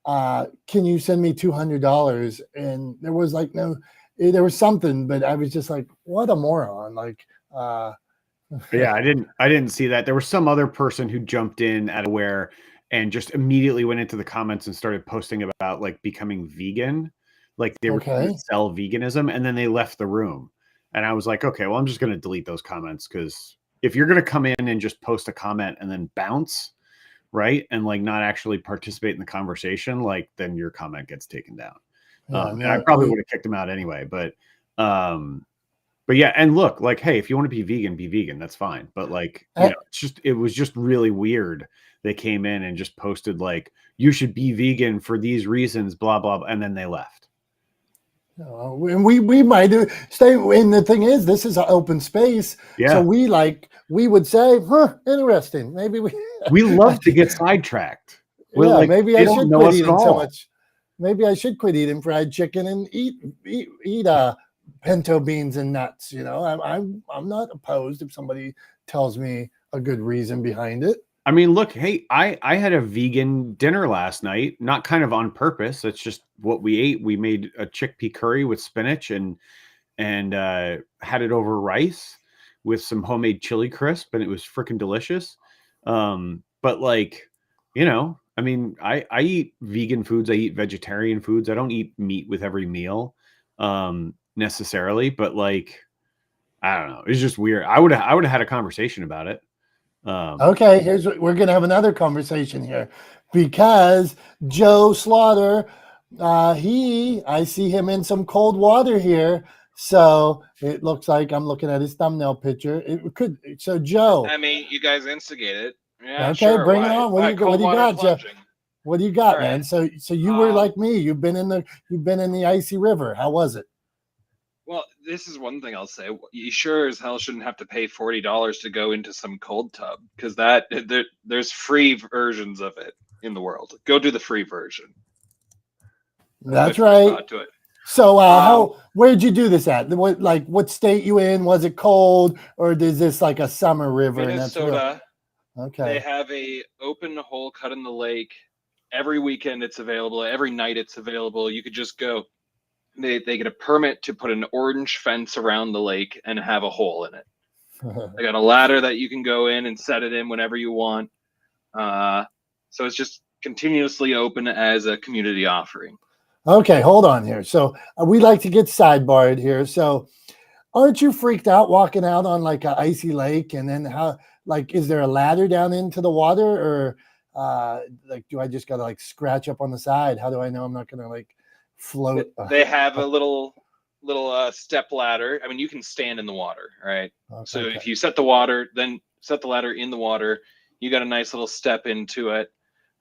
can you send me $200? And there was like there was something, but I was just like, what a moron. Like, yeah, I didn't see that. There was some other person who jumped in out of nowhere and just immediately went into the comments and started posting about like becoming vegan. Like they were trying to sell veganism, and then they left the room. And I was like, okay, well, I'm just going to delete those comments, because if you're going to come in and just post a comment and then bounce, right, and like not actually participate in the conversation, like then your comment gets taken down. And I probably would have kicked him out anyway, but yeah. And look, like, hey, if you want to be vegan, that's fine. But like, it was just really weird. They came in and just posted like, you should be vegan for these reasons, blah, blah, blah, and then they left. And we might do stay. And the thing is, this is an open space, so Yeah. we would say, "Huh, interesting." Maybe We love to get sidetracked. Well, yeah, like, maybe they I don't should know quit us at eating so all. much. Maybe I should quit eating fried chicken and eat pinto beans and nuts. You know, I'm not opposed if somebody tells me a good reason behind it. I mean, look, hey, I had a vegan dinner last night, not kind of on purpose. It's just what we ate. We made a chickpea curry with spinach and had it over rice with some homemade chili crisp, and it was freaking delicious. But like, you know, I mean, I eat vegan foods, I eat vegetarian foods. I don't eat meat with every meal, necessarily, but like, I don't know. It's just weird. I would have had a conversation about it. Okay, here's what we're gonna have another conversation here because Joe Slaughter, I see him in some cold water here. So it looks like I'm looking at his thumbnail picture. It could so Joe. I mean, you guys instigate it. Yeah, Okay, sure. bring it Why? on. What Why do you cold water got, Joe? plunging? What do you got, All man? right. So you were like me. You've been in the icy river. How was it? Well, this is one thing I'll say. You sure as hell shouldn't have to pay $40 to go into some cold tub because there's free versions of it in the world. Go do the free version. That's Put some right. thought to it. So where'd you do this at? What state you in? Was it cold or is this like a summer river? Minnesota. Okay. They have a open hole cut in the lake. Every weekend it's available. Every night it's available. You could just go. They get a permit to put an orange fence around the lake and have a hole in it. They got a ladder that you can go in and set it in whenever you want. So it's just continuously open as a community offering. Okay, hold on here. So we like to get sidebarred here. So aren't you freaked out walking out on like an icy lake and then is there a ladder down into the water or like do I just gotta like scratch up on the side? How do I know I'm not gonna like float? They have a little step ladder. I mean, you can stand in the water, right? Okay. So if you set the ladder in the water, you got a nice little step into it.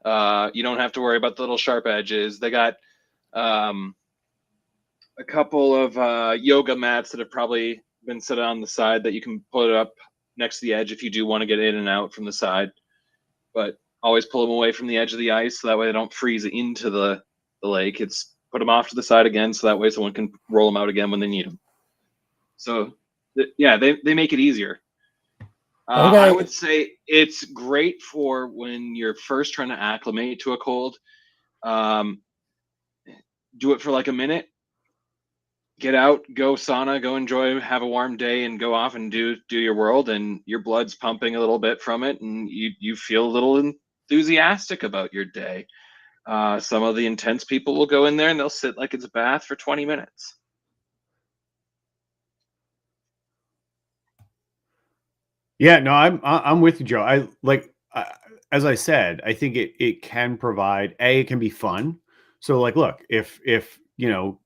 You don't have to worry about the little sharp edges. They got a couple of yoga mats that have probably been set on the side that you can put up next to the edge if you do want to get in and out from the side. But always pull them away from the edge of the ice so that way they don't freeze into the lake. It's put them off to the side again so that way someone can roll them out again when they need them. So yeah, they make it easier. Okay. I would say it's great for when you're first trying to acclimate to a cold. Do it for like a minute. Get out, go sauna, go enjoy, have a warm day, and go off and do your world. And your blood's pumping a little bit from it, and you feel a little enthusiastic about your day. Some of the intense people will go in there and they'll sit like it's a bath for 20 minutes. Yeah, no, I'm with you, Joe. As I said, I think it can provide it can be fun. So like, look, if you know,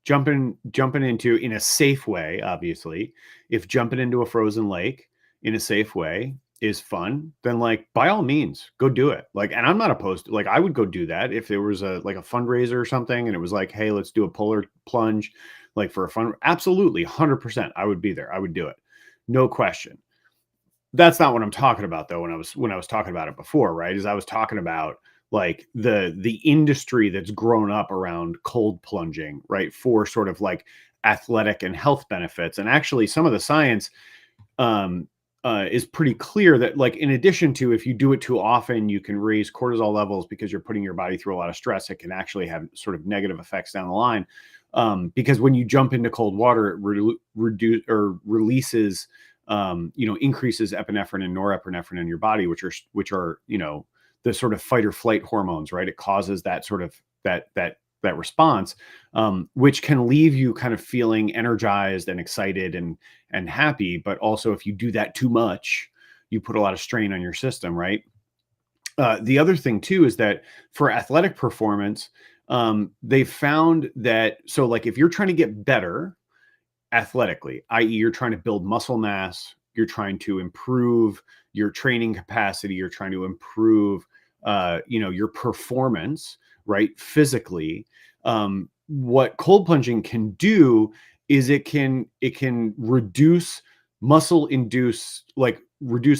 jumping into in a safe way, obviously, if jumping into a frozen lake in a safe way is fun, then like by all means, go do it. Like, and I'm not opposed to like I would go do that if there was a fundraiser or something, and it was like, hey, let's do a polar plunge, like for a fun. Absolutely, 100%, I would be there. I would do it, no question. That's not what I'm talking about though. When I was talking about it before, right? Is I was talking about like the industry that's grown up around cold plunging, right? For sort of like athletic and health benefits. And actually some of the science is pretty clear that like, in addition to, if you do it too often, you can raise cortisol levels because you're putting your body through a lot of stress. It can actually have sort of negative effects down the line. Because when you jump into cold water, it releases increases epinephrine and norepinephrine in your body, which are, you know, the sort of fight or flight hormones, right? It causes that sort of that response, which can leave you kind of feeling energized and excited and happy. But also if you do that too much, you put a lot of strain on your system, right? The other thing too, is that for athletic performance, they found that, so like if you're trying to get better athletically, i.e. you're trying to build muscle mass, you're trying to improve your training capacity, you're trying to improve your performance, right, physically, what cold plunging can do is it can reduce reduce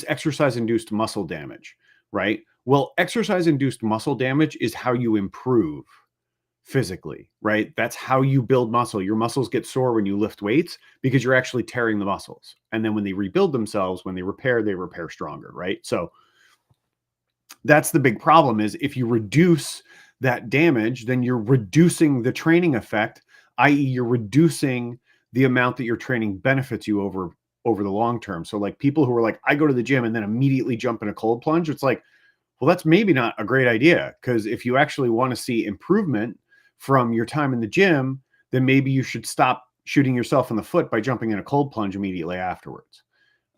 exercise induced muscle damage, right? Well, exercise induced muscle damage is how you improve physically, right? That's how you build muscle. Your muscles get sore when you lift weights because you're actually tearing the muscles. And then when they rebuild themselves, when they repair stronger, right? So that's the big problem, is if you reduce that damage, then you're reducing the training effect, i.e. you're reducing the amount that your training benefits you over the long term. So like people who are like, I go to the gym and then immediately jump in a cold plunge, it's like, well, that's maybe not a great idea, because if you actually want to see improvement from your time in the gym, then maybe you should stop shooting yourself in the foot by jumping in a cold plunge immediately afterwards.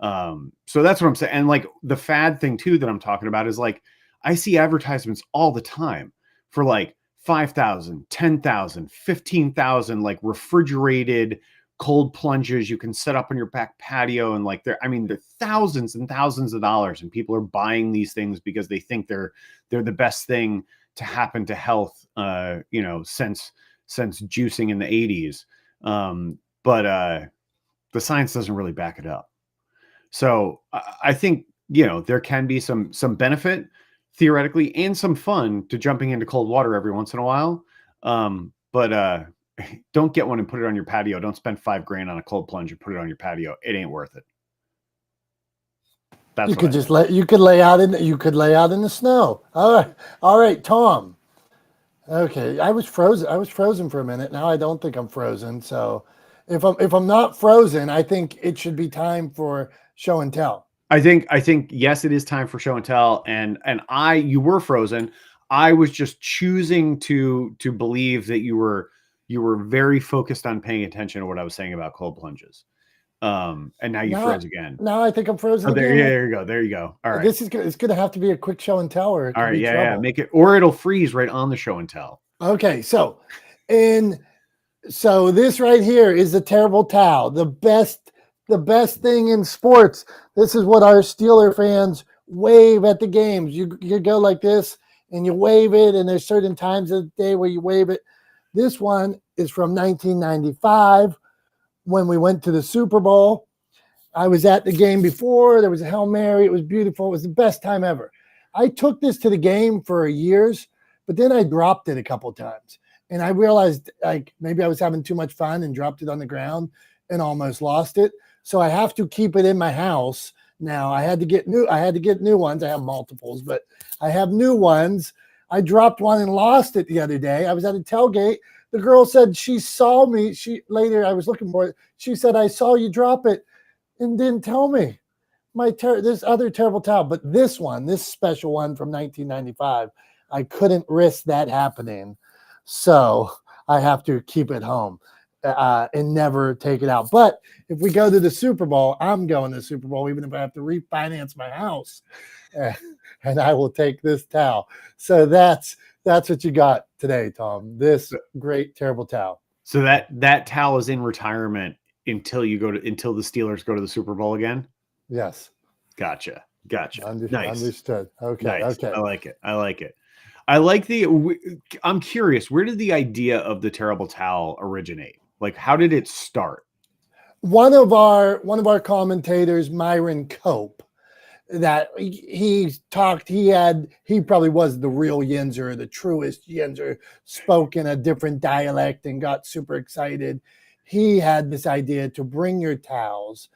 So that's what I'm saying. And like the fad thing too that I'm talking about is like, I see advertisements all the time for like 5,000, 10,000, 15,000 like refrigerated cold plunges you can set up on your back patio, and like they're thousands and thousands of dollars, and people are buying these things because they think they're the best thing to happen to health, since juicing in the 80s. But the science doesn't really back it up. So I think, there can be some benefit theoretically and some fun to jumping into cold water every once in a while. But don't get one and put it on your patio. Don't spend $5,000 on a cold plunge and put it on your patio. It ain't worth it. That's you could lay out in the snow. All right, Tom. Okay, I was frozen for a minute. Now I don't think I'm frozen. So if I'm not frozen, I think it should be time for show and tell. I think yes, it is time for show and tell. And you were frozen. I was just choosing to believe that you were very focused on paying attention to what I was saying about cold plunges. And now you froze again. Now I think I'm frozen again. Yeah, there you go. All right. It's going to have to be a quick show and tell, or it could be trouble. Make it, or it'll freeze right on the show and tell. Okay, so this right here is the terrible towel, the best thing in sports. This is what our Steeler fans wave at the games. You go like this and you wave it, and there's certain times of the day where you wave it. This one is from 1995 when we went to the Super Bowl. I was at the game before. There was a Hail Mary. It was beautiful. It was the best time ever. I took this to the game for years, but then I dropped it a couple times. And I realized like maybe I was having too much fun and dropped it on the ground and almost lost it. So I have to keep it in my house now. I had to get new ones. I have multiples, but I have new ones. I dropped one and lost it the other day. I was at a tailgate. The girl said she saw me. Later I was looking for it. She said, I saw you drop it and didn't tell me. This other terrible towel, but this special one from 1995, I couldn't risk that happening. So I have to keep it home and never take it out. But if we go to the Super Bowl, I'm going to the Super Bowl, even if I have to refinance my house, and I will take this towel. So that's what you got today, Tom. This great, terrible towel. So that towel is in retirement until the Steelers go to the Super Bowl again? Yes. Gotcha. Nice. Understood. Okay. Nice. Okay. I like it. I'm curious, where did the idea of the terrible towel originate? Like, how did it start? One of our commentators, Myron Cope, that he probably was the real Yinzer, the truest Yinzer, spoke in a different dialect and got super excited. He had this idea to bring your towels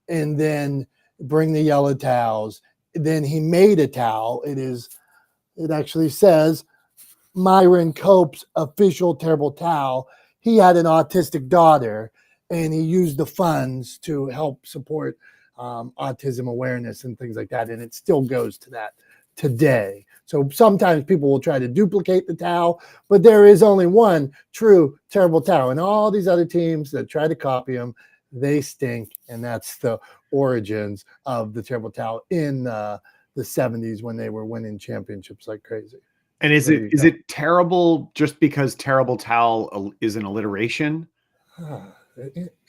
and then bring the yellow towels. Then he made a towel. It actually says Myron Cope's official terrible towel. He had an autistic daughter, and he used the funds to help support autism awareness and things like that. And it still goes to that today. So sometimes people will try to duplicate the towel, but there is only one true terrible towel. And all these other teams that try to copy them, they stink. And that's the origins of the terrible towel in the 70s when they were winning championships like crazy. And is it terrible just because terrible towel is an alliteration?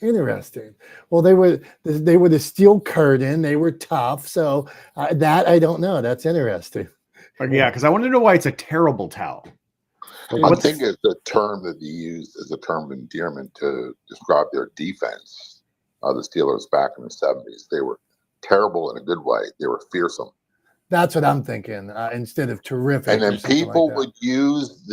Interesting. Well, they were the steel curtain. They were tough. So that I don't know. That's interesting. Yeah, because I want to know why it's a terrible towel. I think it's the term that he used as a term of endearment to describe their defense. The Steelers back in the 70s, they were terrible in a good way. They were fearsome. That's what I'm thinking. Instead of terrific, And then or something people like that. would use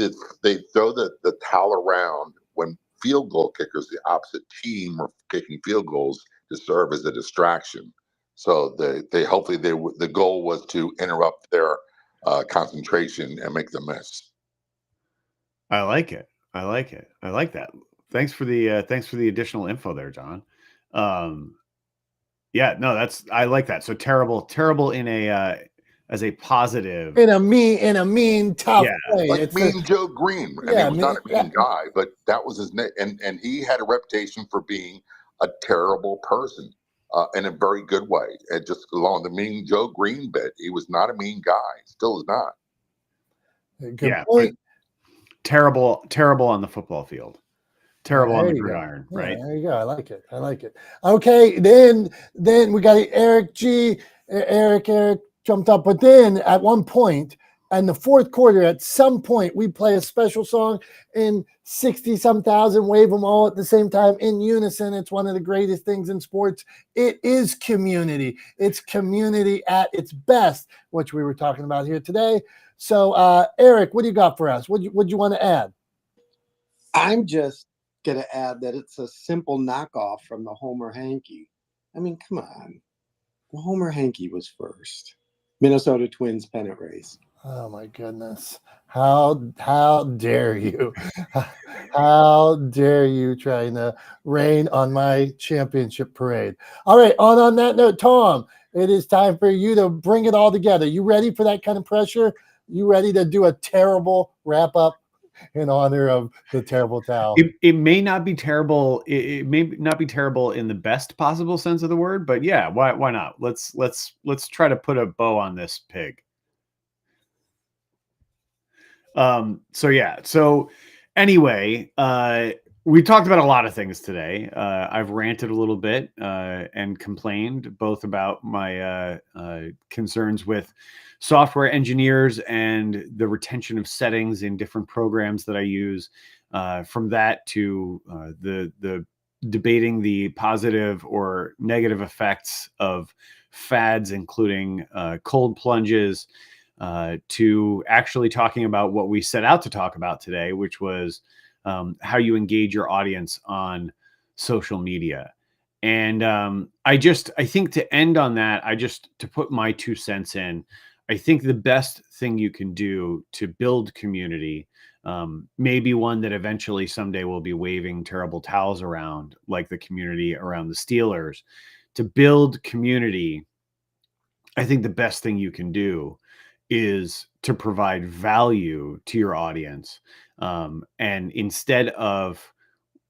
they throw the towel around when field goal kickers, the opposite team, were kicking field goals to serve as a distraction. So the goal was to interrupt their concentration and make them miss. I like it. I like it. I like that. Thanks for the additional info there, John. Yeah, no, I like that. So terrible in a as a positive. In a mean, tough way. Like It's Mean Joe Green. And yeah, he was not a mean guy, but that was his name. And he had a reputation for being a terrible person in a very good way. And just along the Mean Joe Green bit, he was not a mean guy. Still is not. Good point. Terrible on the football field. Terrible on the There you go. gridiron, Yeah, right? there you go. I like it. I like it. Okay, then we got Eric G. Eric jumped up, but then at one point in the fourth quarter, at some point, we play a special song in 60-some thousand, wave them all at the same time in unison. It's one of the greatest things in sports. It is community. It's community at its best, which we were talking about here today. So, Eric, what do you got for us? What do you want to add? I'm just going to add that it's a simple knockoff from the Homer Hanky. I mean, come on. The Homer Hanky was first. Minnesota Twins pennant race. Oh my goodness. How dare you? How dare you trying to rain on my championship parade? All right, on that note, Tom, it is time for you to bring it all together. You ready for that kind of pressure? You ready to do a terrible wrap up in honor of the terrible towel? It may not be terrible. It may not be terrible in the best possible sense of the word, but yeah, why not? Let's try to put a bow on this pig. So anyway, we talked about a lot of things today. I've ranted a little bit and complained both about my concerns with software engineers and the retention of settings in different programs that I use. From that to the debating the positive or negative effects of fads, including cold plunges, to actually talking about what we set out to talk about today, which was how you engage your audience on social media. And I think to end on that, to put my 2 cents in, I think the best thing you can do to build community, maybe one that eventually someday will be waving terrible towels around, like the community around the Steelers. To build community, I think the best thing you can do is to provide value to your audience. And instead of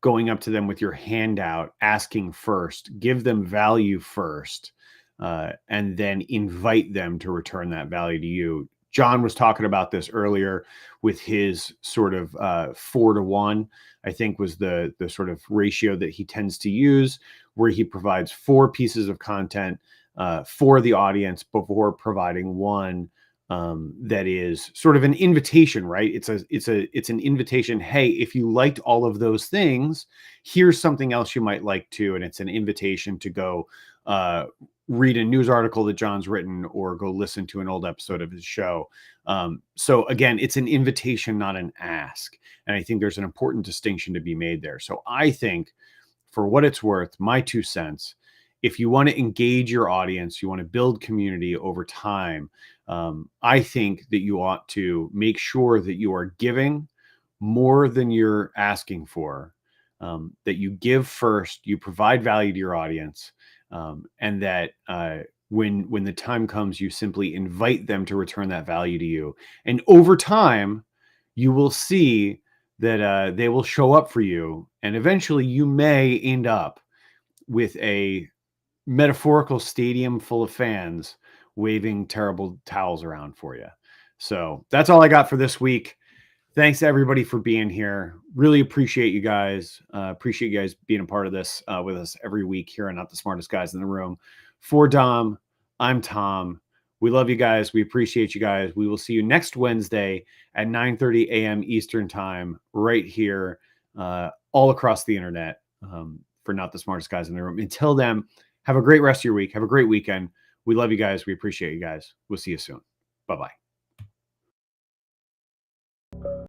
going up to them with your handout, asking first, give them value first, and then invite them to return that value to you. John was talking about this earlier with his sort of 4-to-1, I think was the sort of ratio that he tends to use, where he provides 4 pieces of content for the audience before providing one that is sort of an invitation, right? It's an invitation. Hey, if you liked all of those things, here's something else you might like too. And it's an invitation to go read a news article that John's written or go listen to an old episode of his show. So again, it's an invitation, not an ask. And I think there's an important distinction to be made there. So I think, for what it's worth, my 2 cents, if you want to engage your audience, you want to build community over time, I think that you ought to make sure that you are giving more than you're asking for, that you give first, you provide value to your audience, and that when the time comes, you simply invite them to return that value to you. And over time, you will see that they will show up for you. And eventually you may end up with a metaphorical stadium full of fans waving terrible towels around for you. So that's all I got for this week. Thanks to everybody for being here. Really appreciate you guys. Appreciate you guys being a part of this with us every week here on Not the Smartest Guys in the Room. For Dom, I'm Tom. We love you guys. We appreciate you guys. We will see you next Wednesday at 9:30 a.m. Eastern time, right here, all across the internet, for Not the Smartest Guys in the Room. Until then, have a great rest of your week. Have a great weekend. We love you guys. We appreciate you guys. We'll see you soon. Bye-bye.